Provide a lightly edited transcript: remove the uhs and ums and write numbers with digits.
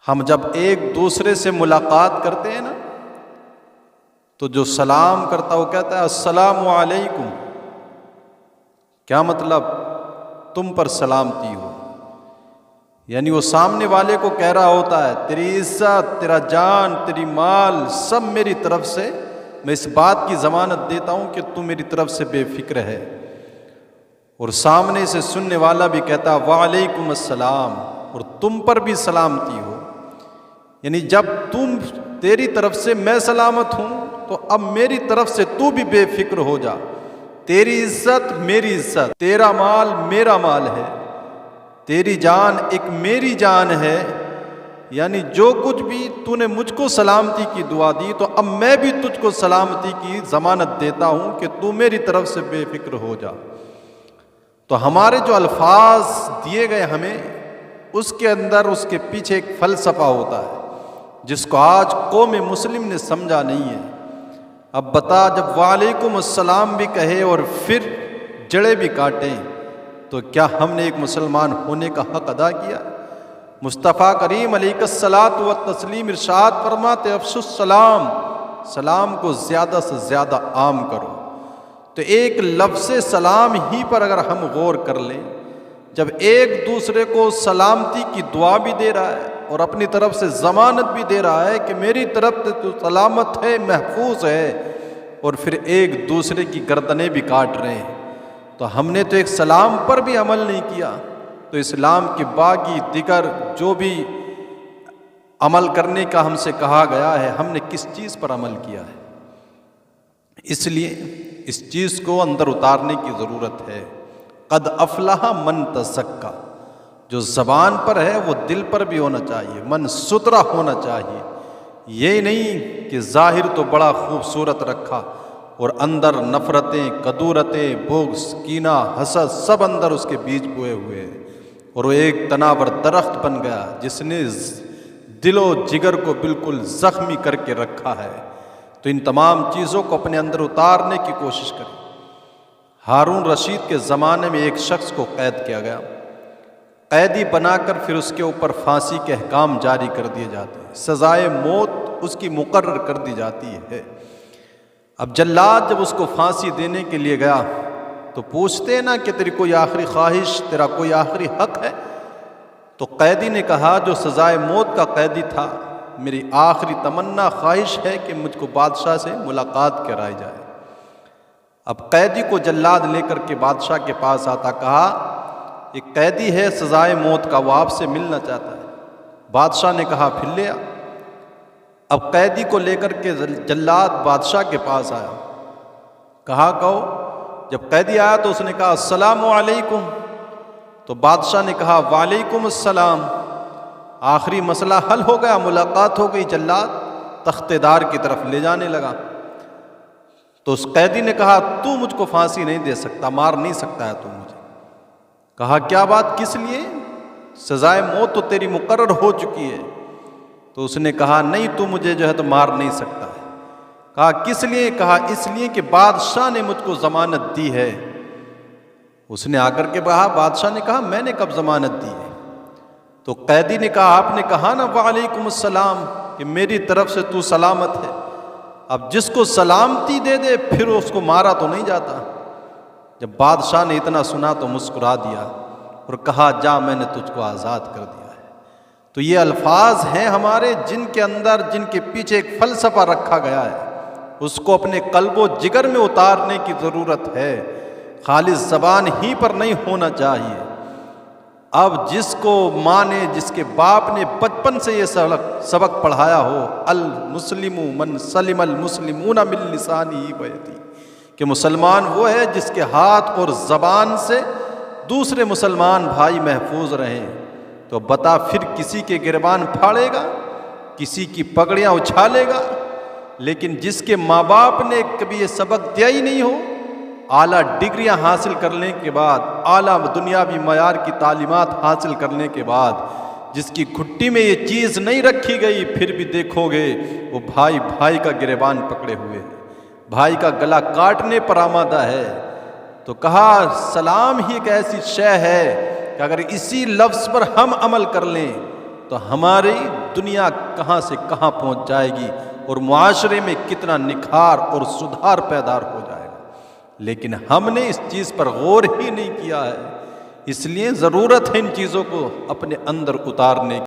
ہم جب ایک دوسرے سے ملاقات کرتے ہیں نا تو جو سلام کرتا وہ کہتا ہے السلام علیکم. کیا مطلب؟ تم پر سلامتی ہو. یعنی وہ سامنے والے کو کہہ رہا ہوتا ہے تیری عزت، تیرا جان، تیری مال سب میری طرف سے، میں اس بات کی ضمانت دیتا ہوں کہ تم میری طرف سے بے فکر ہے. اور سامنے سے سننے والا بھی کہتا وعلیکم السلام، اور تم پر بھی سلامتی ہو. یعنی جب تیری طرف سے میں سلامت ہوں تو اب میری طرف سے تو بھی بے فکر ہو جا. تیری عزت میری عزت، تیرا مال میرا مال ہے، تیری جان ایک میری جان ہے. یعنی جو کچھ بھی تو نے مجھ کو سلامتی کی دعا دی تو اب میں بھی تجھ کو سلامتی کی ضمانت دیتا ہوں کہ تو میری طرف سے بے فکر ہو جا. تو ہمارے جو الفاظ دیے گئے ہمیں، اس کے اندر اس کے پیچھے ایک فلسفہ ہوتا ہے جس کو آج قوم مسلم نے سمجھا نہیں ہے. اب بتا، جب وعلیکم السلام بھی کہے اور پھر جڑے بھی کاٹیں تو کیا ہم نے ایک مسلمان ہونے کا حق ادا کیا؟ مصطفیٰ کریم علیہ الصلاۃ والتسلیم ارشاد فرماتے افشوا السلام، سلام کو زیادہ سے زیادہ عام کرو. تو ایک لفظ سلام ہی پر اگر ہم غور کر لیں، جب ایک دوسرے کو سلامتی کی دعا بھی دے رہا ہے اور اپنی طرف سے ضمانت بھی دے رہا ہے کہ میری طرف سے تو سلامت ہے، محفوظ ہے، اور پھر ایک دوسرے کی گردنیں بھی کاٹ رہے ہیں، تو ہم نے تو ایک سلام پر بھی عمل نہیں کیا. تو اسلام کے باقی دیگر جو بھی عمل کرنے کا ہم سے کہا گیا ہے، ہم نے کس چیز پر عمل کیا ہے؟ اس لیے اس چیز کو اندر اتارنے کی ضرورت ہے. قد افلح من تزکا، جو زبان پر ہے وہ دل پر بھی ہونا چاہیے، من سترا ہونا چاہیے. یہ نہیں کہ ظاہر تو بڑا خوبصورت رکھا اور اندر نفرتیں، کدورتیں، بغض، کینہ، حسد سب اندر اس کے بیج بوئے ہوئے ہیں، اور وہ ایک تناور درخت بن گیا جس نے دل و جگر کو بالکل زخمی کر کے رکھا ہے. تو ان تمام چیزوں کو اپنے اندر اتارنے کی کوشش کریں. ہارون رشید کے زمانے میں ایک شخص کو قید کیا گیا، قیدی بنا کر پھر اس کے اوپر پھانسی کے احکام جاری کر دیے جاتے ہیں، سزائے موت اس کی مقرر کر دی جاتی ہے. اب جلاد جب اس کو پھانسی دینے کے لیے گیا تو پوچھتے ہیں نا کہ تیری کوئی آخری خواہش، تیرا کوئی آخری حق ہے؟ تو قیدی نے کہا، جو سزائے موت کا قیدی تھا، میری آخری تمنا خواہش ہے کہ مجھ کو بادشاہ سے ملاقات کرائی جائے. اب قیدی کو جلاد لے کر کے بادشاہ کے پاس آتا، کہا ایک قیدی ہے سزائے موت کا، وہ آپ سے ملنا چاہتا ہے. بادشاہ نے کہا پھر لے آ. اب قیدی کو لے کر کے جلاد بادشاہ کے پاس آیا، کہا کہو. جب قیدی آیا تو اس نے کہا السلام علیکم. تو بادشاہ نے کہا وعلیکم السلام. آخری مسئلہ حل ہو گیا، ملاقات ہو گئی. جلاد تخت دار کی طرف لے جانے لگا تو اس قیدی نے کہا تو مجھ کو پھانسی نہیں دے سکتا، مار نہیں سکتا ہے تو مجھے. کہا کیا بات، کس لیے؟ سزائے موت تو تیری مقرر ہو چکی ہے. تو اس نے کہا نہیں، تو مجھے جو ہے تو مار نہیں سکتا ہے. کہا کس لیے؟ کہا اس لیے کہ بادشاہ نے مجھ کو ضمانت دی ہے. اس نے آ کر کے کہا، بادشاہ نے کہا میں نے کب ضمانت دی ہے؟ تو قیدی نے کہا آپ نے کہا نا وعلیکم السلام کہ میری طرف سے تو سلامت ہے. اب جس کو سلامتی دے دے پھر اس کو مارا تو نہیں جاتا. جب بادشاہ نے اتنا سنا تو مسکرا دیا اور کہا جا، میں نے تجھ کو آزاد کر دیا ہے. تو یہ الفاظ ہیں ہمارے جن کے اندر، جن کے پیچھے ایک فلسفہ رکھا گیا ہے، اس کو اپنے قلب و جگر میں اتارنے کی ضرورت ہے. خالص زبان ہی پر نہیں ہونا چاہیے. اب جس کو ماں نے، جس کے باپ نے بچپن سے یہ سبق پڑھایا ہو، المسلم من سلم المسلمون من لسانہ ویدہ، کہ مسلمان وہ ہے جس کے ہاتھ اور زبان سے دوسرے مسلمان بھائی محفوظ رہیں. تو بتا پھر کسی کے گریبان پھاڑے گا، کسی کی پگڑیاں اچھالے گا؟ لیکن جس کے ماں باپ نے کبھی یہ سبق دیا ہی نہیں ہو، اعلیٰ ڈگریاں حاصل کرنے کے بعد، اعلیٰ دنیاوی معیار کی تعلیمات حاصل کرنے کے بعد، جس کی گھٹی میں یہ چیز نہیں رکھی گئی، پھر بھی دیکھو گے وہ بھائی کا گریبان پکڑے ہوئے، بھائی کا گلا کاٹنے پر آمادہ ہے. تو کہا سلام ہی ایک ایسی شے ہے کہ اگر اسی لفظ پر ہم عمل کر لیں تو ہماری دنیا کہاں سے کہاں پہنچ جائے گی اور معاشرے میں کتنا نکھار اور سدھار پیدا ہو جائے گا، لیکن ہم نے اس چیز پر غور ہی نہیں کیا ہے۔ اس لیے ضرورت ہے ان چیزوں کو اپنے اندر اتارنے کی۔